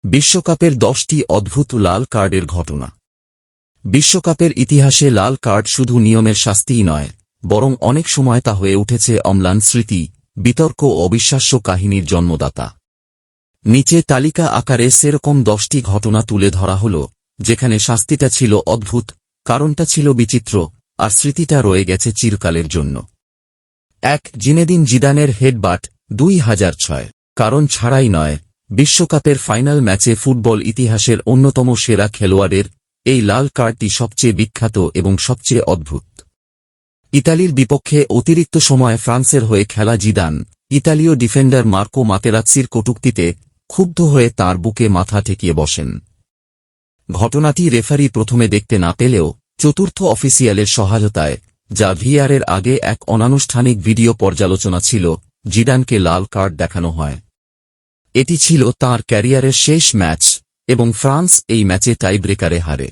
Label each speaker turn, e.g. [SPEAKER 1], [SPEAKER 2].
[SPEAKER 1] বিশ্বকাপের 10টি অদ্ভুত লাল কার্ডের ঘটনা। বিশ্বকাপের ইতিহাসে লাল কার্ড শুধু নিয়মের শাস্তিই নয়, বরং অনেক সময় তা হয়ে উঠেছে অম্লান স্মৃতি, বিতর্ক ও অবিশ্বাস্য কাহিনীর জন্মদাতা। নিচে তালিকা আকারে সেরকম 10টি ঘটনা তুলে ধরা হল, যেখানে শাস্তিটা ছিল অদ্ভুত, কারণটা ছিল বিচিত্র, আর স্মৃতিটা রয়ে গেছে চিরকালের জন্য। 1. জিনেদিন জিদানের হেডবাট 2006। কারণ ছাড়াই নয়, বিশ্বকাপের ফাইনাল ম্যাচে ফুটবল ইতিহাসের অন্যতম সেরা খেলোয়াড়ের এই লাল কার্ডটি সবচেয়ে বিখ্যাত এবং সবচেয়ে অদ্ভুত। ইতালির বিপক্ষে অতিরিক্ত সময়ে ফ্রান্সের হয়ে খেলা জিদান, ইতালীয় ডিফেন্ডার মার্কো মাতেরাজ্জির কটূক্তিতে ক্ষুব্ধ হয়ে তাঁর বুকে মাথা ঠেকিয়ে বসেন। ঘটনাটি রেফারি প্রথমে দেখতে না পেলেও চতুর্থ অফিসিয়ালের সহায়তায়, যা ভিআরের আগে এক অনানুষ্ঠানিক ভিডিও পর্যালোচনা ছিল, জিদানকে লাল কার্ড দেখানো হয়। এটি ছিল তাঁর ক্যারিয়ারের শেষ ম্যাচ, এবং ফ্রান্স এই ম্যাচে টাইব্রেকারে হারে।